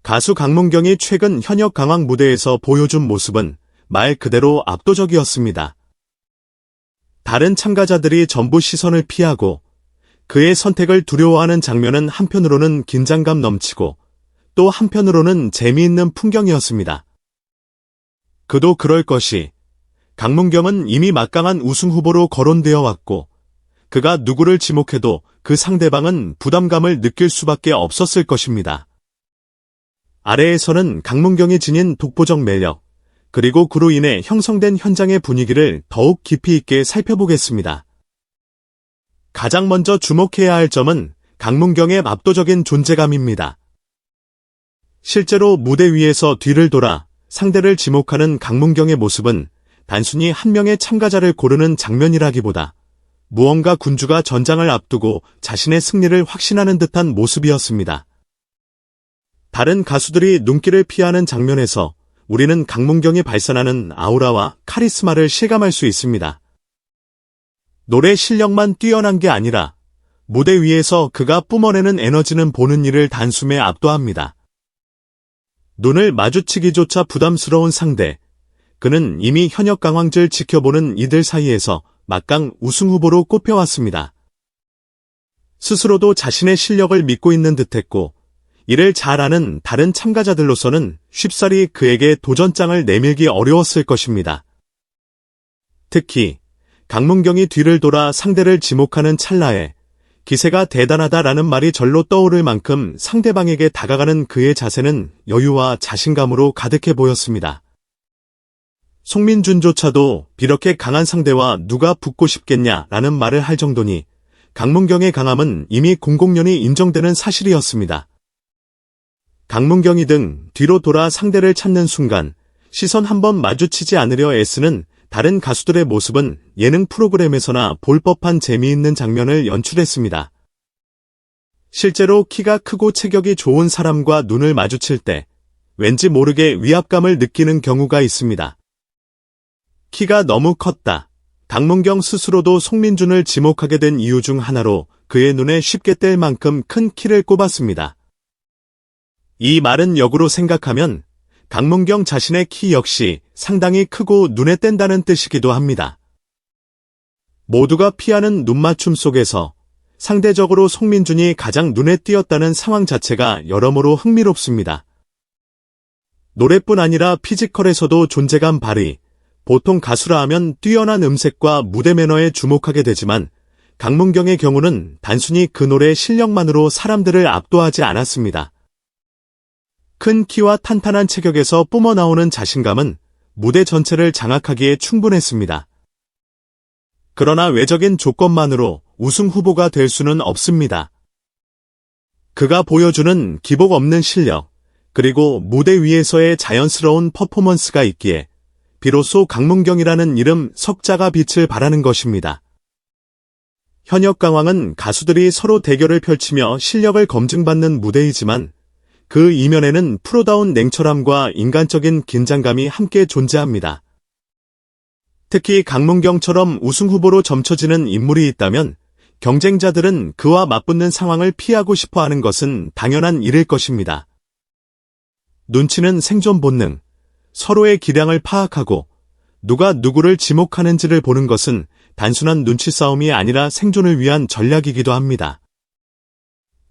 가수 강문경이 최근 현역 강황 무대에서 보여준 모습은 말 그대로 압도적이었습니다. 다른 참가자들이 전부 시선을 피하고 그의 선택을 두려워하는 장면은 한편으로는 긴장감 넘치고 또 한편으로는 재미있는 풍경이었습니다. 그도 그럴 것이 강문경은 이미 막강한 우승 후보로 거론되어 왔고 그가 누구를 지목해도 그 상대방은 부담감을 느낄 수밖에 없었을 것입니다. 아래에서는 강문경이 지닌 독보적 매력, 그리고 그로 인해 형성된 현장의 분위기를 더욱 깊이 있게 살펴보겠습니다. 가장 먼저 주목해야 할 점은 강문경의 압도적인 존재감입니다. 실제로 무대 위에서 뒤를 돌아 상대를 지목하는 강문경의 모습은 단순히 한 명의 참가자를 고르는 장면이라기보다 무언가 군주가 전장을 앞두고 자신의 승리를 확신하는 듯한 모습이었습니다. 다른 가수들이 눈길을 피하는 장면에서 우리는 강문경이 발산하는 아우라와 카리스마를 실감할 수 있습니다. 노래 실력만 뛰어난 게 아니라 무대 위에서 그가 뿜어내는 에너지는 보는 이를 단숨에 압도합니다. 눈을 마주치기조차 부담스러운 상대, 그는 이미 현역 강황을 지켜보는 이들 사이에서 막강 우승 후보로 꼽혀왔습니다. 스스로도 자신의 실력을 믿고 있는 듯했고 이를 잘 아는 다른 참가자들로서는 쉽사리 그에게 도전장을 내밀기 어려웠을 것입니다. 특히 강문경이 뒤를 돌아 상대를 지목하는 찰나에 기세가 대단하다라는 말이 절로 떠오를 만큼 상대방에게 다가가는 그의 자세는 여유와 자신감으로 가득해 보였습니다. 송민준조차도 이렇게 강한 상대와 누가 붙고 싶겠냐라는 말을 할 정도니 강문경의 강함은 이미 공공연히 인정되는 사실이었습니다. 강문경이 등 뒤로 돌아 상대를 찾는 순간 시선 한번 마주치지 않으려 애쓰는 다른 가수들의 모습은 예능 프로그램에서나 볼 법한 재미있는 장면을 연출했습니다. 실제로 키가 크고 체격이 좋은 사람과 눈을 마주칠 때 왠지 모르게 위압감을 느끼는 경우가 있습니다. 키가 너무 컸다. 강문경 스스로도 송민준을 지목하게 된 이유 중 하나로 그의 눈에 쉽게 띌 만큼 큰 키를 꼽았습니다. 이 말은 역으로 생각하면 강문경 자신의 키 역시 상당히 크고 눈에 띈다는 뜻이기도 합니다. 모두가 피하는 눈맞춤 속에서 상대적으로 송민준이 가장 눈에 띄었다는 상황 자체가 여러모로 흥미롭습니다. 노래뿐 아니라 피지컬에서도 존재감 발휘, 보통 가수라 하면 뛰어난 음색과 무대 매너에 주목하게 되지만 강문경의 경우는 단순히 그 노래 실력만으로 사람들을 압도하지 않았습니다. 큰 키와 탄탄한 체격에서 뿜어나오는 자신감은 무대 전체를 장악하기에 충분했습니다. 그러나 외적인 조건만으로 우승 후보가 될 수는 없습니다. 그가 보여주는 기복 없는 실력, 그리고 무대 위에서의 자연스러운 퍼포먼스가 있기에 비로소 강문경이라는 이름 석자가 빛을 발하는 것입니다. 현역 강황은 가수들이 서로 대결을 펼치며 실력을 검증받는 무대이지만 그 이면에는 프로다운 냉철함과 인간적인 긴장감이 함께 존재합니다. 특히 강문경처럼 우승 후보로 점쳐지는 인물이 있다면 경쟁자들은 그와 맞붙는 상황을 피하고 싶어 하는 것은 당연한 일일 것입니다. 눈치는 생존 본능, 서로의 기량을 파악하고 누가 누구를 지목하는지를 보는 것은 단순한 눈치 싸움이 아니라 생존을 위한 전략이기도 합니다.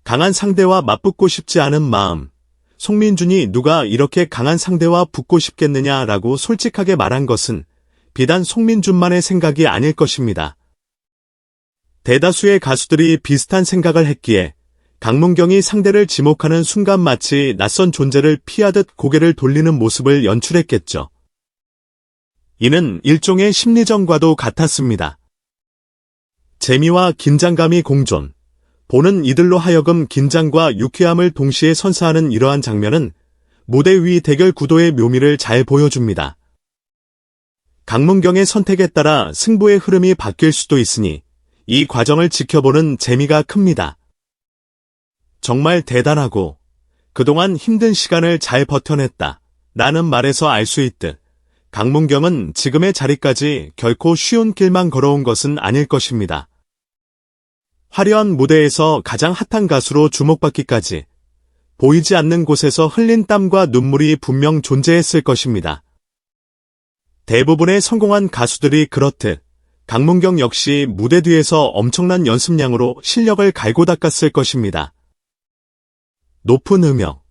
강한 상대와 맞붙고 싶지 않은 마음, 송민준이 누가 이렇게 강한 상대와 붙고 싶겠느냐라고 솔직하게 말한 것은 비단 송민준만의 생각이 아닐 것입니다. 대다수의 가수들이 비슷한 생각을 했기에 강문경이 상대를 지목하는 순간 마치 낯선 존재를 피하듯 고개를 돌리는 모습을 연출했겠죠. 이는 일종의 심리전과도 같았습니다. 재미와 긴장감이 공존, 보는 이들로 하여금 긴장과 유쾌함을 동시에 선사하는 이러한 장면은 무대 위 대결 구도의 묘미를 잘 보여줍니다. 강문경의 선택에 따라 승부의 흐름이 바뀔 수도 있으니 이 과정을 지켜보는 재미가 큽니다. 정말 대단하고 그동안 힘든 시간을 잘 버텨냈다 라는 말에서 알 수 있듯 강문경은 지금의 자리까지 결코 쉬운 길만 걸어온 것은 아닐 것입니다. 화려한 무대에서 가장 핫한 가수로 주목받기까지 보이지 않는 곳에서 흘린 땀과 눈물이 분명 존재했을 것입니다. 대부분의 성공한 가수들이 그렇듯 강문경 역시 무대 뒤에서 엄청난 연습량으로 실력을 갈고 닦았을 것입니다. 높은 음역,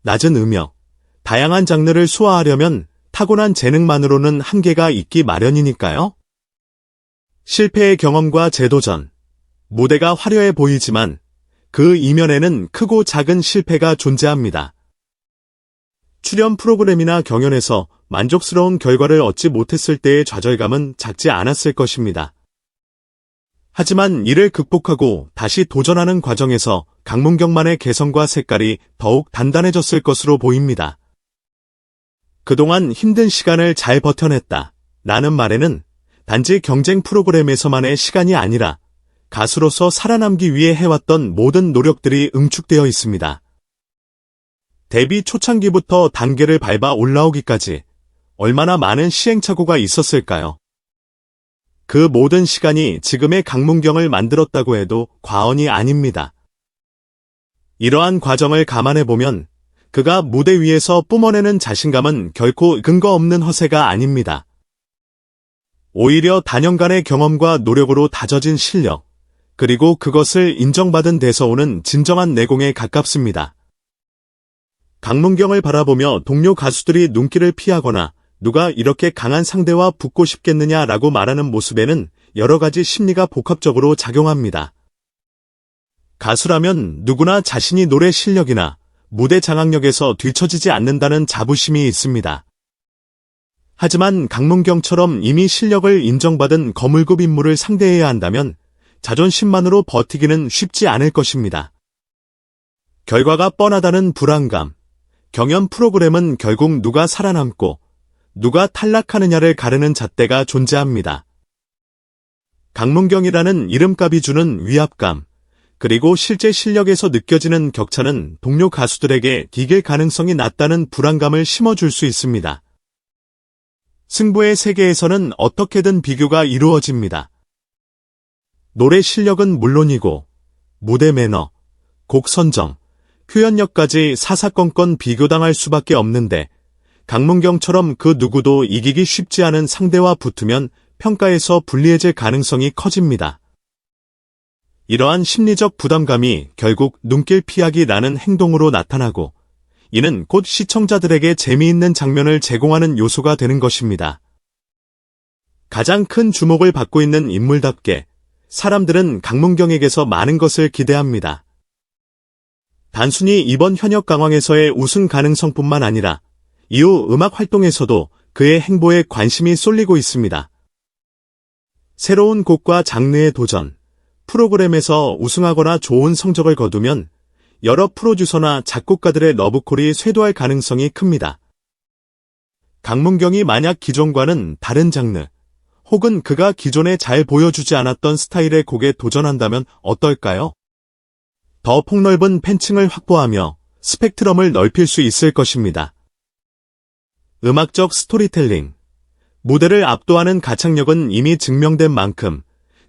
낮은 음역, 다양한 장르를 소화하려면 타고난 재능만으로는 한계가 있기 마련이니까요. 실패의 경험과 재도전, 무대가 화려해 보이지만 그 이면에는 크고 작은 실패가 존재합니다. 출연 프로그램이나 경연에서 만족스러운 결과를 얻지 못했을 때의 좌절감은 작지 않았을 것입니다. 하지만 이를 극복하고 다시 도전하는 과정에서 강문경만의 개성과 색깔이 더욱 단단해졌을 것으로 보입니다. 그동안 힘든 시간을 잘 버텨냈다 라는 말에는 단지 경쟁 프로그램에서만의 시간이 아니라 가수로서 살아남기 위해 해왔던 모든 노력들이 응축되어 있습니다. 데뷔 초창기부터 단계를 밟아 올라오기까지 얼마나 많은 시행착오가 있었을까요? 그 모든 시간이 지금의 강문경을 만들었다고 해도 과언이 아닙니다. 이러한 과정을 감안해보면 그가 무대 위에서 뿜어내는 자신감은 결코 근거 없는 허세가 아닙니다. 오히려 단연간의 경험과 노력으로 다져진 실력, 그리고 그것을 인정받은 데서 오는 진정한 내공에 가깝습니다. 강문경을 바라보며 동료 가수들이 눈길을 피하거나 누가 이렇게 강한 상대와 붙고 싶겠느냐라고 말하는 모습에는 여러 가지 심리가 복합적으로 작용합니다. 가수라면 누구나 자신이 노래 실력이나 무대 장악력에서 뒤처지지 않는다는 자부심이 있습니다. 하지만 강문경처럼 이미 실력을 인정받은 거물급 인물을 상대해야 한다면 자존심만으로 버티기는 쉽지 않을 것입니다. 결과가 뻔하다는 불안감, 경연 프로그램은 결국 누가 살아남고 누가 탈락하느냐를 가르는 잣대가 존재합니다. 강문경이라는 이름값이 주는 위압감, 그리고 실제 실력에서 느껴지는 격차는 동료 가수들에게 이길 가능성이 낮다는 불안감을 심어줄 수 있습니다. 승부의 세계에서는 어떻게든 비교가 이루어집니다. 노래 실력은 물론이고 무대 매너, 곡 선정, 표현력까지 사사건건 비교당할 수밖에 없는데 강문경처럼 그 누구도 이기기 쉽지 않은 상대와 붙으면 평가에서 불리해질 가능성이 커집니다. 이러한 심리적 부담감이 결국 눈길 피하기라는 행동으로 나타나고 이는 곧 시청자들에게 재미있는 장면을 제공하는 요소가 되는 것입니다. 가장 큰 주목을 받고 있는 인물답게 사람들은 강문경에게서 많은 것을 기대합니다. 단순히 이번 현역 강황에서의 우승 가능성뿐만 아니라 이후 음악 활동에서도 그의 행보에 관심이 쏠리고 있습니다. 새로운 곡과 장르의 도전, 프로그램에서 우승하거나 좋은 성적을 거두면 여러 프로듀서나 작곡가들의 러브콜이 쇄도할 가능성이 큽니다. 강문경이 만약 기존과는 다른 장르, 혹은 그가 기존에 잘 보여주지 않았던 스타일의 곡에 도전한다면 어떨까요? 더 폭넓은 팬층을 확보하며 스펙트럼을 넓힐 수 있을 것입니다. 음악적 스토리텔링, 무대를 압도하는 가창력은 이미 증명된 만큼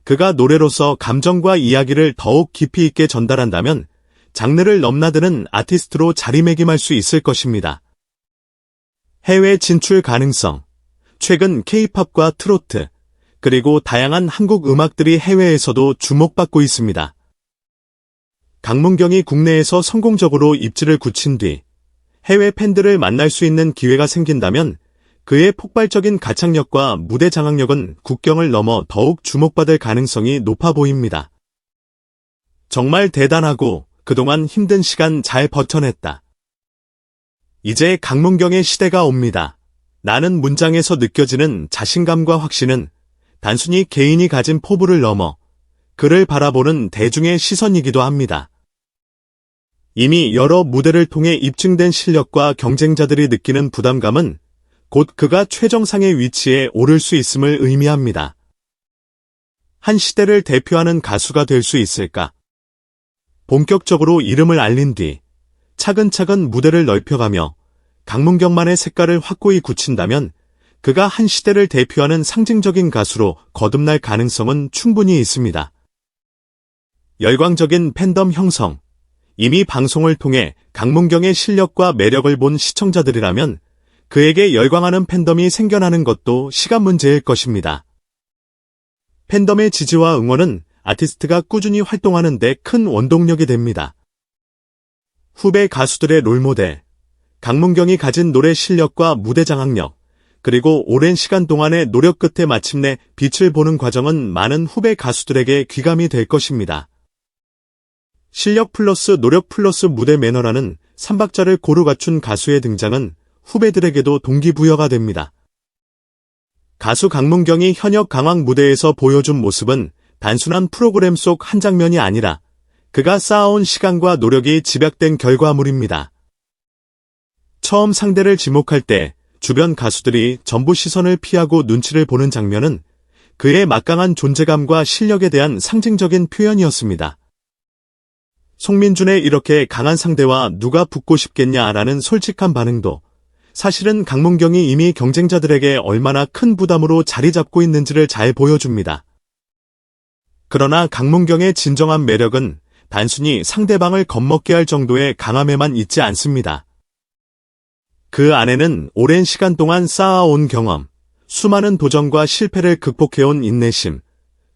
그가 노래로서 감정과 이야기를 더욱 깊이 있게 전달한다면 장르를 넘나드는 아티스트로 자리매김할 수 있을 것입니다. 해외 진출 가능성, 최근 K-팝과 트로트, 그리고 다양한 한국 음악들이 해외에서도 주목받고 있습니다. 강문경이 국내에서 성공적으로 입지를 굳힌 뒤 해외 팬들을 만날 수 있는 기회가 생긴다면 그의 폭발적인 가창력과 무대 장악력은 국경을 넘어 더욱 주목받을 가능성이 높아 보입니다. 정말 대단하고 그동안 힘든 시간 잘 버텨냈다. 이제 강문경의 시대가 옵니다. 라는 문장에서 느껴지는 자신감과 확신은 단순히 개인이 가진 포부를 넘어 그를 바라보는 대중의 시선이기도 합니다. 이미 여러 무대를 통해 입증된 실력과 경쟁자들이 느끼는 부담감은 곧 그가 최정상의 위치에 오를 수 있음을 의미합니다. 한 시대를 대표하는 가수가 될 수 있을까? 본격적으로 이름을 알린 뒤 차근차근 무대를 넓혀가며 강문경만의 색깔을 확고히 굳힌다면 그가 한 시대를 대표하는 상징적인 가수로 거듭날 가능성은 충분히 있습니다. 열광적인 팬덤 형성, 이미 방송을 통해 강문경의 실력과 매력을 본 시청자들이라면 그에게 열광하는 팬덤이 생겨나는 것도 시간 문제일 것입니다. 팬덤의 지지와 응원은 아티스트가 꾸준히 활동하는 데 큰 원동력이 됩니다. 후배 가수들의 롤모델, 강문경이 가진 노래 실력과 무대 장악력, 그리고 오랜 시간 동안의 노력 끝에 마침내 빛을 보는 과정은 많은 후배 가수들에게 귀감이 될 것입니다. 실력 플러스 노력 플러스 무대 매너라는 3박자를 고루 갖춘 가수의 등장은 후배들에게도 동기부여가 됩니다. 가수 강문경이 현역 강황 무대에서 보여준 모습은 단순한 프로그램 속 한 장면이 아니라 그가 쌓아온 시간과 노력이 집약된 결과물입니다. 처음 상대를 지목할 때 주변 가수들이 전부 시선을 피하고 눈치를 보는 장면은 그의 막강한 존재감과 실력에 대한 상징적인 표현이었습니다. 송민준의 이렇게 강한 상대와 누가 붙고 싶겠냐라는 솔직한 반응도 사실은 강문경이 이미 경쟁자들에게 얼마나 큰 부담으로 자리 잡고 있는지를 잘 보여줍니다. 그러나 강문경의 진정한 매력은 단순히 상대방을 겁먹게 할 정도의 강함에만 있지 않습니다. 그 안에는 오랜 시간 동안 쌓아온 경험, 수많은 도전과 실패를 극복해온 인내심,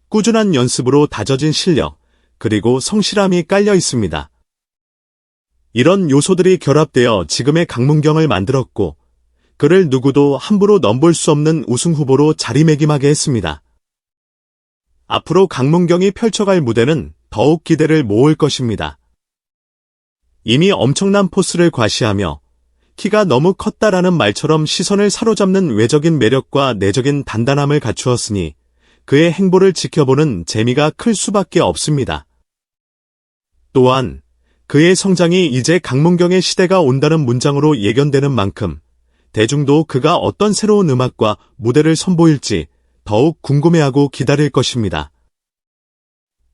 꾸준한 연습으로 다져진 실력, 그리고 성실함이 깔려 있습니다. 이런 요소들이 결합되어 지금의 강문경을 만들었고, 그를 누구도 함부로 넘볼 수 없는 우승 후보로 자리매김하게 했습니다. 앞으로 강문경이 펼쳐갈 무대는 더욱 기대를 모을 것입니다. 이미 엄청난 포스를 과시하며 키가 너무 컸다라는 말처럼 시선을 사로잡는 외적인 매력과 내적인 단단함을 갖추었으니 그의 행보를 지켜보는 재미가 클 수밖에 없습니다. 또한 그의 성장이 이제 강문경의 시대가 온다는 문장으로 예견되는 만큼 대중도 그가 어떤 새로운 음악과 무대를 선보일지 더욱 궁금해하고 기다릴 것입니다.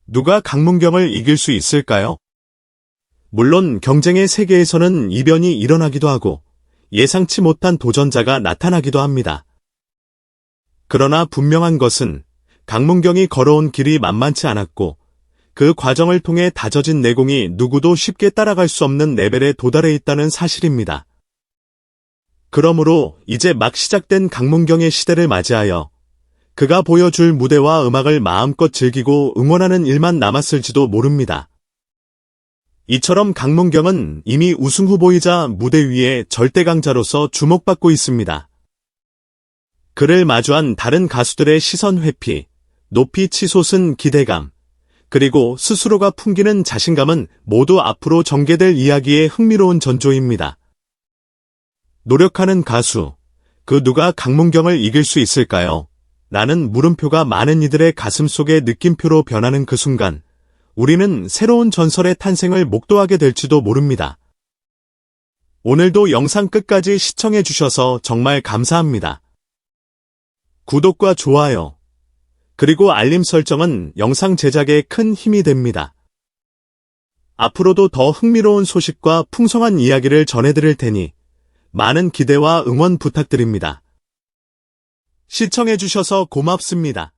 누가 강문경을 이길 수 있을까요? 물론 경쟁의 세계에서는 이변이 일어나기도 하고 예상치 못한 도전자가 나타나기도 합니다. 그러나 분명한 것은 강문경이 걸어온 길이 만만치 않았고 그 과정을 통해 다져진 내공이 누구도 쉽게 따라갈 수 없는 레벨에 도달해 있다는 사실입니다. 그러므로 이제 막 시작된 강문경의 시대를 맞이하여 그가 보여줄 무대와 음악을 마음껏 즐기고 응원하는 일만 남았을지도 모릅니다. 이처럼 강문경은 이미 우승 후보이자 무대 위의 절대 강자로서 주목받고 있습니다. 그를 마주한 다른 가수들의 시선 회피, 높이 치솟은 기대감, 그리고 스스로가 풍기는 자신감은 모두 앞으로 전개될 이야기의 흥미로운 전조입니다. 노력하는 가수, 그 누가 강문경을 이길 수 있을까요? 라는 물음표가 많은 이들의 가슴 속에 느낌표로 변하는 그 순간, 우리는 새로운 전설의 탄생을 목도하게 될지도 모릅니다. 오늘도 영상 끝까지 시청해주셔서 정말 감사합니다. 구독과 좋아요, 그리고 알림 설정은 영상 제작에 큰 힘이 됩니다. 앞으로도 더 흥미로운 소식과 풍성한 이야기를 전해드릴 테니 많은 기대와 응원 부탁드립니다. 시청해주셔서 고맙습니다.